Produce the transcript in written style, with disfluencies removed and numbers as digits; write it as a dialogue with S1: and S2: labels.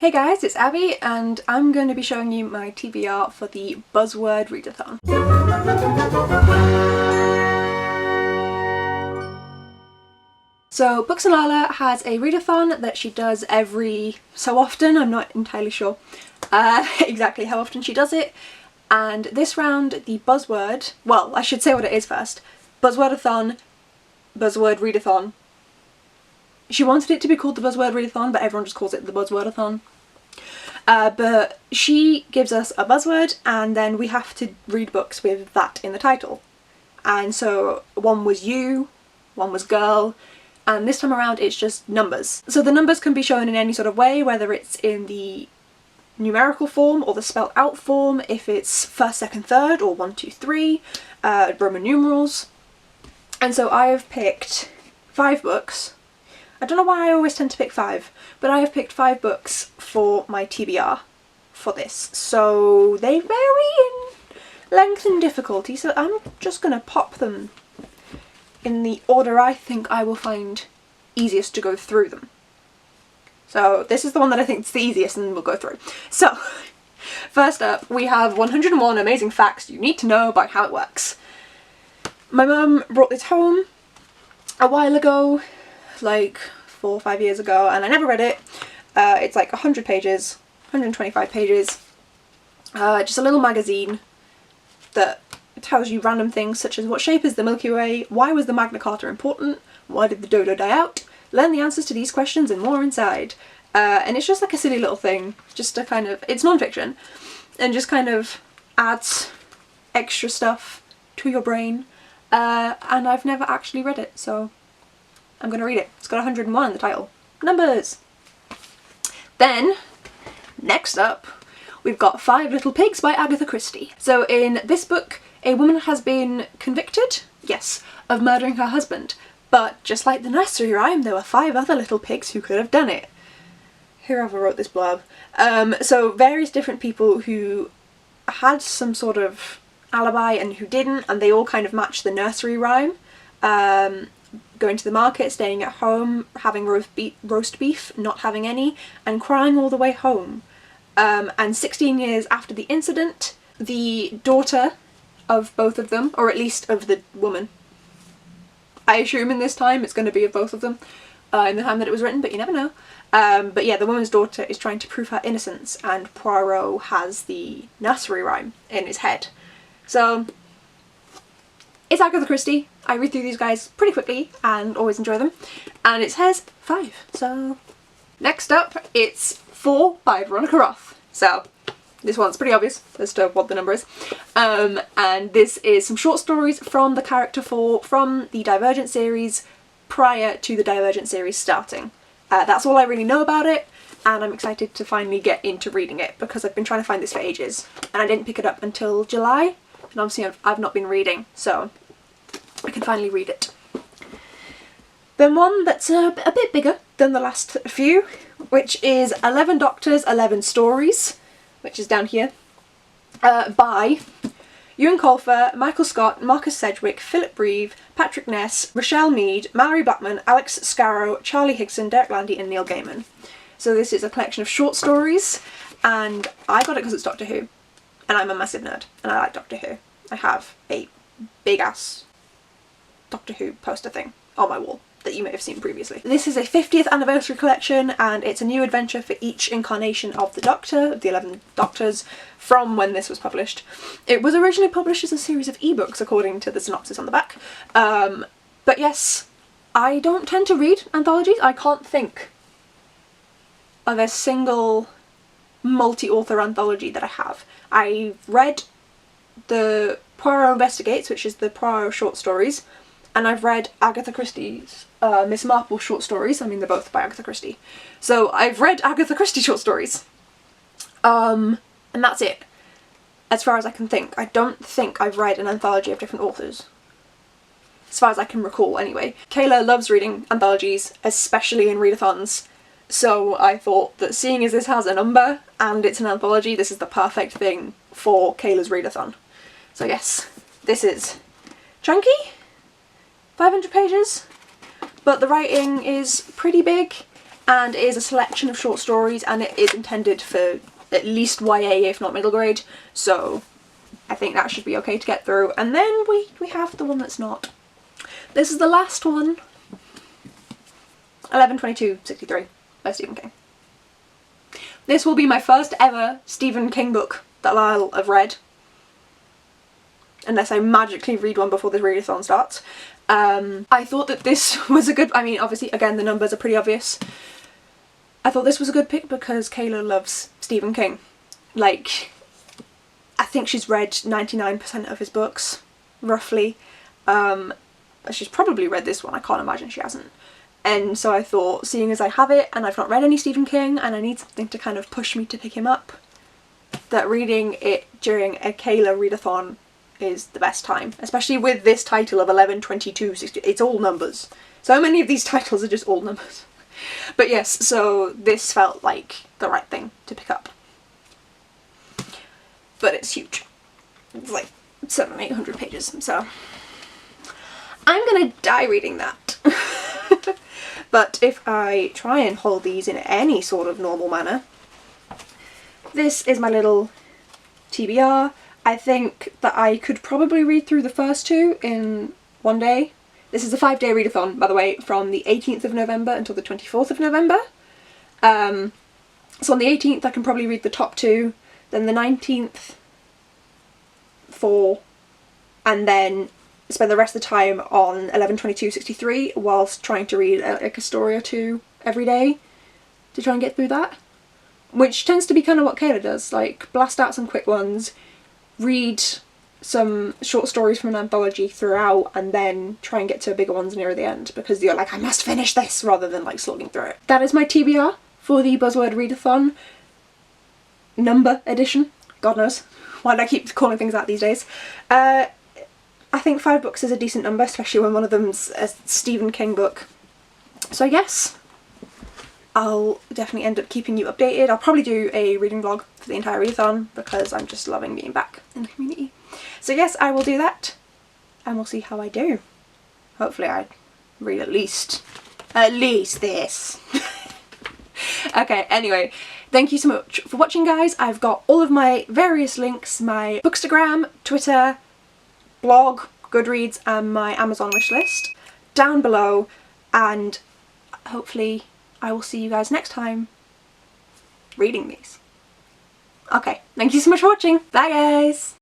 S1: Hey guys, it's Abby and I'm going to be showing you my TBR for the Buzzword Readathon. So Books and Lala has a readathon that she does every so often. I'm not entirely sure exactly how often she does it. And this round, the Buzzword, well, I should say what it is first. Buzzwordathon, Buzzword Readathon. She wanted it to be called the Buzzword Readathon, but everyone just calls it the Buzzwordathon. But she gives us a buzzword and then we have to read books with that in the title. And so one was you, one was girl, and this time around it's just numbers. So the numbers can be shown in any sort of way, whether it's in the numerical form or the spelled out form, if it's first, second, third, or 1, 2, 3, Roman numerals. And so I have picked 5 books. I don't know why I always tend to pick 5, but I have picked 5 books for my TBR for this. So they vary in length and difficulty, so I'm just going to pop them in the order I think I will find easiest to go through them. So this is the one that I think is the easiest and we'll go through. So first up we have 101 amazing facts you need to know about how it works. My mum brought this home a while ago, like 4 or 5 years ago, and I never read it. It's like 100 pages, 125 pages, just a little magazine that tells you random things such as what shape is the Milky Way, why was the Magna Carta important, why did the dodo die out, learn the answers to these questions and more inside. And it's just like a silly little thing, just to kind of, it's non-fiction, and just kind of adds extra stuff to your brain. And I've never actually read it, so I'm going to read it. It's got 101 in the title. Numbers! Then, next up, we've got 5 Little Pigs by Agatha Christie. So in this book, a woman has been convicted, yes, of murdering her husband. But just like the nursery rhyme, there were 5 other little pigs who could have done it. Whoever wrote this blurb. So various different people who had some sort of alibi and who didn't, and they all kind of match the nursery rhyme. Going to the market, staying at home, having roast beef, not having any, and crying all the way home. And 16 years after the incident, the daughter of both of them, or at least of the woman, I assume in this time it's going to be of both of them, in the time that it was written, but you never know. But yeah, the woman's daughter is trying to prove her innocence, and Poirot has the nursery rhyme in his head. So it's Agatha Christie. I read through these guys pretty quickly and always enjoy them. And it says 5, so... Next up, it's 4 by Veronica Roth. So this one's pretty obvious as to what the number is. And this is some short stories from the character 4 from the Divergent series prior to the Divergent series starting. That's all I really know about it, and I'm excited to finally get into reading it because I've been trying to find this for ages and I didn't pick it up until July, and obviously I've not been reading, so I can finally read it. Then one that's a bit bigger than the last few, which is 11 Doctors, 11 Stories, which is down here, by Ewan Colfer, Michael Scott, Marcus Sedgwick, Philip Reeve, Patrick Ness, Rochelle Mead, Mallory Blackman, Alex Scarrow, Charlie Higson, Derek Landy and Neil Gaiman. So this is a collection of short stories, and I got it because it's Doctor Who, and I'm a massive nerd and I like Doctor Who. I have a big ass Doctor Who poster thing on my wall that you may have seen previously. This is a 50th anniversary collection, and it's a new adventure for each incarnation of the Doctor, of the 11 Doctors, from when this was published. It was originally published as a series of ebooks according to the synopsis on the back. But yes, I don't tend to read anthologies. I can't think of a single multi-author anthology that I have. I read the Poirot Investigates, which is the Poirot short stories, and I've read Agatha Christie's Miss Marple short stories. I mean, they're both by Agatha Christie. So I've read Agatha Christie short stories. And that's it, as far as I can think. I don't think I've read an anthology of different authors, as far as I can recall anyway. Kayla loves reading anthologies, especially in readathons, so I thought that seeing as this has a number and it's an anthology, this is the perfect thing for Kayla's readathon. So yes, this is chunky, 500 pages, but the writing is pretty big and it is a selection of short stories, and it is intended for at least YA, if not middle grade, so I think that should be okay to get through. And then we have the one that's not. This is the last one. 11/22/63 by Stephen King. This will be my first ever Stephen King book that I'll have read, unless I magically read one before the readathon starts. I thought that this was a good, I mean obviously again the numbers are pretty obvious. I thought this was a good pick because Kayla loves Stephen King. Like, I think she's read 99% of his books, roughly. She's probably read this one, I can't imagine she hasn't. And so I thought, seeing as I have it and I've not read any Stephen King and I need something to kind of push me to pick him up, that reading it during a Kayla readathon is the best time. Especially with this title of 11/22/60, it's all numbers. So many of these titles are just all numbers. But yes, so this felt like the right thing to pick up. But it's huge. It's like 700-800 pages, so I'm gonna die reading that. But if I try and hold these in any sort of normal manner, this is my little TBR. I think that I could probably read through the first two in one day. This is a 5-day readathon, by the way, from the 18th of November until the 24th of November. So on the 18th I can probably read the top two, then the 19th 4, and then spend the rest of the time on 11/22/63 whilst trying to read like a story or two every day to try and get through that. Which tends to be kind of what Kayla does, like blast out some quick ones, read some short stories from an anthology throughout, and then try and get to bigger ones near the end because you're like, I must finish this, rather than like slogging through it. That is my TBR for the Buzzword Readathon number edition. God knows why do I keep calling things out these days. I think 5 books is a decent number, especially when one of them's a Stephen King book. So yes, I'll definitely end up keeping you updated. I'll probably do a reading vlog for the entire readathon because I'm just loving being back in the community. So yes, I will do that and we'll see how I do. Hopefully I read at least this. Okay, anyway, thank you so much for watching, guys. I've got all of my various links, my Bookstagram, Twitter, blog, Goodreads and my Amazon wishlist down below, and hopefully I will see you guys next time reading these. Okay, thank you so much for watching. Bye guys!